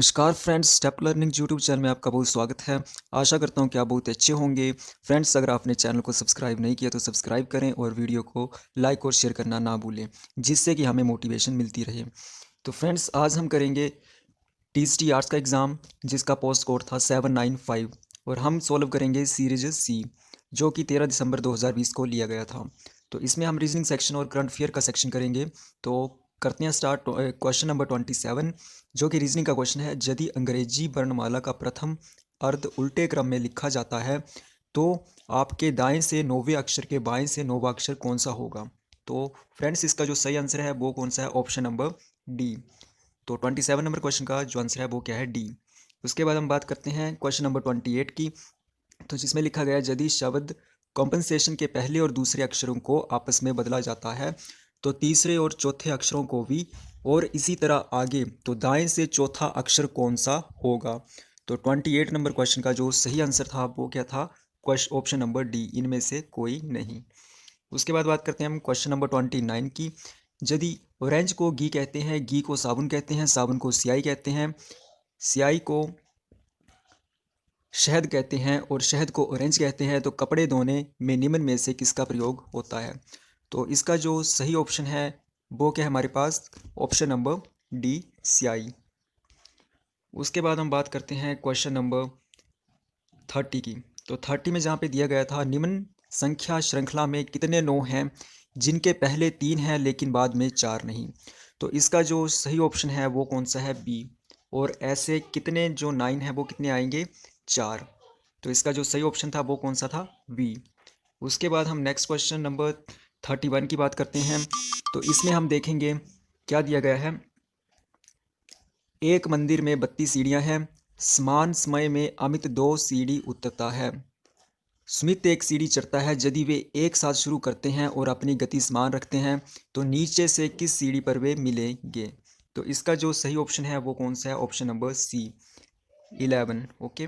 नमस्कार friends, step learning YouTube channel में आपका बहुत स्वागत है। आशा करता हूं कि आप बहुत अच्छे होंगे। फ्रेंड्स, अगर आपने चैनल को सब्सक्राइब नहीं किया तो सब्सक्राइब करें और वीडियो को लाइक और शेयर करना ना भूलें, जिससे कि हमें मोटिवेशन मिलती रहे। तो फ्रेंड्स, आज हम करेंगे टीएसटी आर्ट्स का एग्ज़ाम, जिसका पोस्ट कोड था 795, और हम सॉल्व करेंगे सीरीज सी, जो कि 13 दिसंबर 2020 को लिया गया था। तो इसमें हम रीजनिंग सेक्शन और करंट अफेयर का सेक्शन करेंगे। तो करते हैं स्टार्ट। क्वेश्चन नंबर 27, जो कि रीजनिंग का क्वेश्चन है। यदि अंग्रेजी वर्णमाला का प्रथम अर्ध उल्टे क्रम में लिखा जाता है तो आपके दाएं से 9वें अक्षर के बाएं से 9वां अक्षर कौन सा होगा? तो फ्रेंड्स, इसका जो सही आंसर है वो कौन सा है? Option number D. तो 27 नंबर क्वेश्चन का जो आंसर है वो क्या है? डी। उसके बाद हम बात करते हैं क्वेश्चन नंबर 28 की। तो जिसमें लिखा गया है, यदि शब्द कॉम्पनसेशन के पहले और दूसरे अक्षरों को आपस में बदला जाता है तो तीसरे और चौथे अक्षरों को भी, और इसी तरह आगे, तो दाएं से चौथा अक्षर कौन सा होगा? तो 28 नंबर क्वेश्चन का जो सही आंसर था वो क्या था? क्वेश्चन ऑप्शन नंबर डी, इनमें से कोई नहीं। उसके बाद बात करते हैं हम क्वेश्चन नंबर 29 की। यदि ऑरेंज को घी कहते हैं, घी को साबुन कहते हैं, साबुन को स्याही कहते हैं, स्याही को शहद कहते हैं और शहद को ऑरेंज कहते हैं, तो कपड़े धोने में निम्न में से किसका प्रयोग होता है? तो इसका जो सही ऑप्शन है वो क्या है हमारे पास? ऑप्शन नंबर डी, स्याही। उसके बाद हम बात करते हैं क्वेश्चन नंबर 30 की। तो 30 में जहाँ पे दिया गया था, निम्न संख्या श्रृंखला में कितने 9 हैं जिनके पहले 3 हैं लेकिन बाद में 4 नहीं? तो इसका जो सही ऑप्शन है वो कौन सा है? बी। और ऐसे कितने जो 9 है वो कितने आएंगे? 4। तो इसका जो सही ऑप्शन था वो कौन सा था? बी। उसके बाद हम नेक्स्ट क्वेश्चन नंबर 31 की बात करते हैं। तो इसमें हम देखेंगे क्या दिया गया है। एक मंदिर में 32 सीढ़ियां हैं, समान समय में अमित 2 सीढ़ी उतरता है, सुमित एक सीढ़ी चढ़ता है। यदि वे एक साथ शुरू करते हैं और अपनी गति समान रखते हैं तो नीचे से किस सीढ़ी पर वे मिलेंगे? तो इसका जो सही ऑप्शन है वो कौन सा है? Option number C, 11। ओके।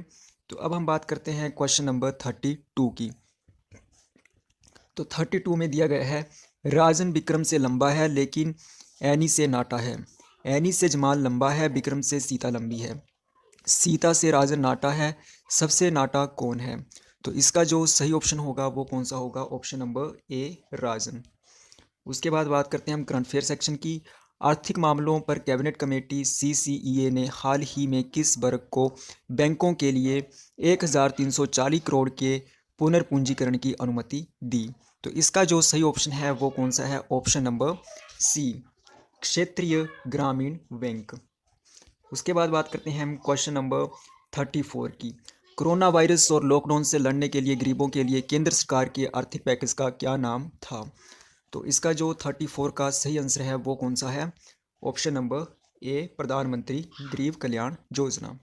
तो अब हम बात करते हैं क्वेश्चन नंबर 32 की। तो 32 में दिया गया है, राजन विक्रम से लंबा है लेकिन ऐनी से नाटा है, ऐनी से जमाल लंबा है, विक्रम से सीता लंबी है, सीता से राजन नाटा है, सबसे नाटा कौन है? तो इसका जो सही ऑप्शन होगा वो कौन सा होगा? ऑप्शन नंबर ए, राजन। उसके बाद बात करते हैं हम करंट अफेयर सेक्शन की। आर्थिक मामलों पर कैबिनेट कमेटी सीसीईए ने हाल ही में किस वर्ग को बैंकों के लिए 1340 करोड़ के पुनर्पूंजीकरण की अनुमति दी? तो इसका जो सही ऑप्शन है वो कौन सा है? ऑप्शन नंबर सी, क्षेत्रीय ग्रामीण बैंक। उसके बाद बात करते हैं हम क्वेश्चन नंबर 34 की। कोरोना वायरस और लॉकडाउन से लड़ने के लिए गरीबों के लिए केंद्र सरकार के आर्थिक पैकेज का क्या नाम था? तो इसका जो 34 का सही आंसर है वो कौन सा है? ऑप्शन नंबर ए, प्रधानमंत्री गरीब कल्याण योजना।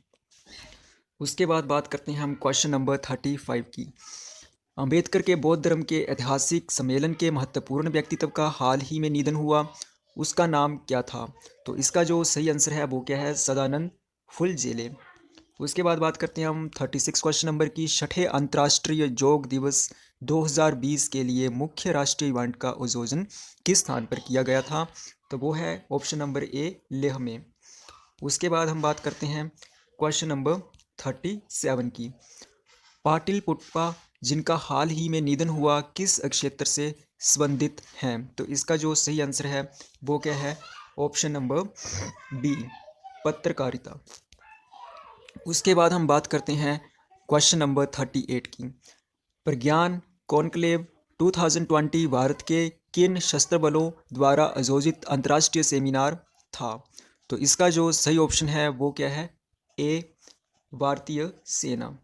उसके बाद बात करते हैं हम क्वेश्चन नंबर 35 की। अंबेडकर के बौद्ध धर्म के ऐतिहासिक सम्मेलन के महत्वपूर्ण व्यक्तित्व का हाल ही में निधन हुआ, उसका नाम क्या था? तो इसका जो सही आंसर है वो क्या है? सदानंद फुलझेले। उसके बाद बात करते हैं हम 36 क्वेश्चन नंबर की। छठे अंतर्राष्ट्रीय योग दिवस 2020 के लिए मुख्य राष्ट्रीय इवेंट का आयोजन किस स्थान पर किया गया था? तो वो है ऑप्शन नंबर ए, लेह में। उसके बाद हम बात करते हैं क्वेश्चन नंबर 37 की। पाटिलपुट्पा, जिनका हाल ही में निधन हुआ, किस क्षेत्र से संबंधित हैं? तो इसका जो सही आंसर है वो क्या है? ऑप्शन नंबर बी, पत्रकारिता। उसके बाद हम बात करते हैं क्वेश्चन नंबर 38 की। प्रज्ञान कॉन्क्लेव 2020 भारत के किन सशस्त्र बलों द्वारा आयोजित अंतर्राष्ट्रीय सेमिनार था? तो इसका जो सही ऑप्शन है वो क्या है? ए, भारतीय सेना।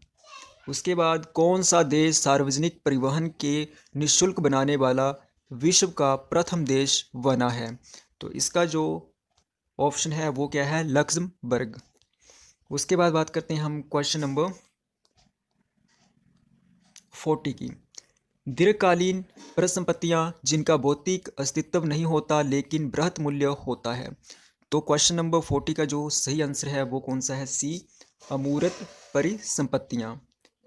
उसके बाद कौन सा देश सार्वजनिक परिवहन के निःशुल्क बनाने वाला विश्व का प्रथम देश बना है? तो इसका जो ऑप्शन है वो क्या है? लक्समबर्ग। उसके बाद बात करते हैं हम क्वेश्चन नंबर 40 की। दीर्घकालीन परिसंपत्तियां जिनका भौतिक अस्तित्व नहीं होता लेकिन बृहत मूल्य होता है। तो क्वेश्चन नंबर 40 का जो सही आंसर है वो कौन सा है? सी, अमूर्त परिसंपत्तियां।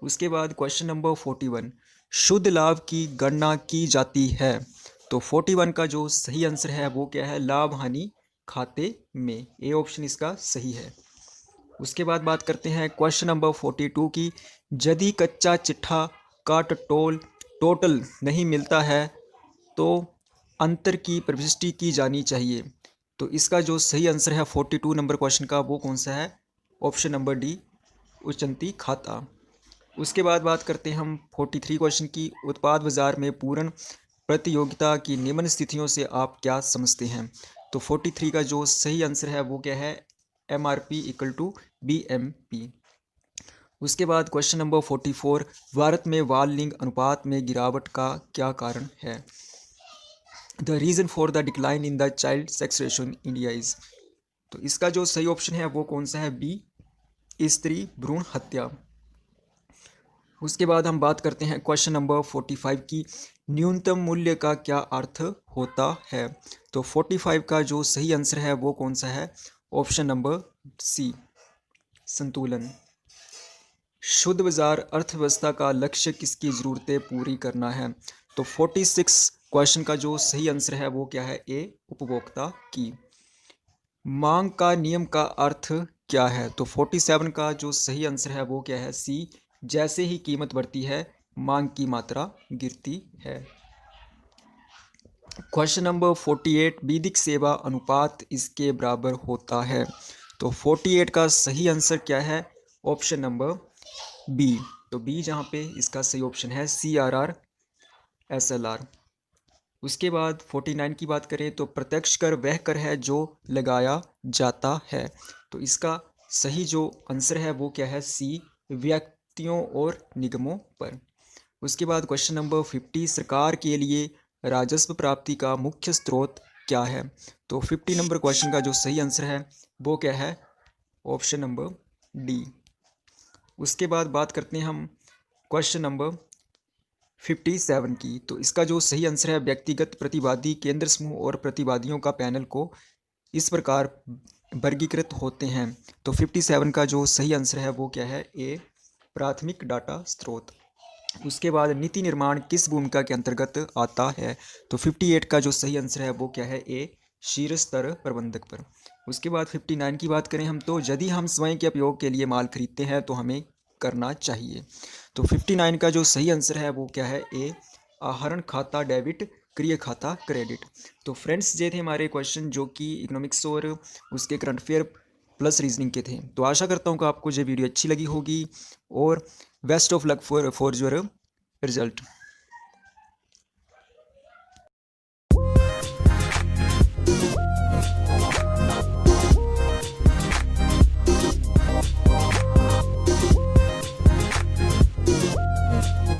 उसके बाद क्वेश्चन नंबर 41, शुद्ध लाभ की गणना की जाती है। तो 41 का जो सही आंसर है वो क्या है? लाभ हानि खाते में। ए ऑप्शन इसका सही है। उसके बाद बात करते हैं क्वेश्चन नंबर 42 की। यदि कच्चा चिट्ठा का टोटल नहीं मिलता है तो अंतर की प्रविष्टि की जानी चाहिए। तो इसका जो सही आंसर है 42 नंबर क्वेश्चन का वो कौन सा है? ऑप्शन नंबर डी, उचंती खाता। उसके बाद बात करते हैं हम 43 क्वेश्चन की। उत्पाद बाजार में पूर्ण प्रतियोगिता की निम्न स्थितियों से आप क्या समझते हैं? तो 43 का जो सही आंसर है वो क्या है? MRP equal to BMP। उसके बाद क्वेश्चन नंबर 44, भारत में बाल लिंग अनुपात में गिरावट का क्या कारण है? The reason for the decline in the child sex ratio in India is. तो इसका जो सही ऑप्शन है वो कौन सा है? बी, स्त्री भ्रूण हत्या। उसके बाद हम बात करते हैं क्वेश्चन नंबर 45 की। न्यूनतम मूल्य का क्या अर्थ होता है? तो 45 का जो सही आंसर है वो कौन सा है? ऑप्शन नंबर सी, संतुलन। शुद्ध बाजार अर्थव्यवस्था का लक्ष्य किसकी ज़रूरतें पूरी करना है? तो 46 क्वेश्चन का जो सही आंसर है वो क्या है? ए, उपभोक्ता की। मांग का नियम का अर्थ क्या है? तो 47 का जो सही आंसर है वो क्या है? सी, जैसे ही कीमत बढ़ती है मांग की मात्रा गिरती है। क्वेश्चन नंबर 48, विधिक सेवा अनुपात इसके बराबर होता है। तो 48 का सही आंसर क्या है? Option number B. तो बी जहाँ पे इसका सही ऑप्शन है CRR SLR। उसके बाद 49 की बात करें तो प्रत्यक्ष कर वह कर है जो लगाया जाता है। तो इसका सही जो आंसर है वो क्या है? सी, व्यक्तियों और निगमों पर। उसके बाद क्वेश्चन नंबर 50, सरकार के लिए राजस्व प्राप्ति का मुख्य स्रोत क्या है? तो 50 नंबर क्वेश्चन का जो सही आंसर है वो क्या है? Option number D. उसके बाद बात करते हैं हम क्वेश्चन नंबर 57 की। तो इसका जो सही आंसर है, व्यक्तिगत प्रतिवादी, केंद्र समूह और प्रतिवादियों का पैनल को इस प्रकार वर्गीकृत होते हैं। तो 57 का जो सही आंसर है वो क्या है? ए, प्राथमिक डाटा स्रोत। उसके बाद नीति निर्माण किस भूमिका के अंतर्गत आता है? तो 58 का जो सही आंसर है वो क्या है? ए, शीर्ष स्तर प्रबंधक पर। उसके बाद 59 की बात करें हम तो यदि हम स्वयं के उपयोग के लिए माल खरीदते हैं तो हमें करना चाहिए। तो 59 का जो सही आंसर है वो क्या है? ए, आहरण खाता डेबिट, क्रय खाता क्रेडिट। तो फ्रेंड्स ये थे हमारे क्वेश्चन जो कि इकोनॉमिक्स और उसके करंट अफेयर प्लस रीजनिंग के थे। तो आशा करता हूँ कि आपको ये वीडियो अच्छी लगी होगी और best of luck for your result.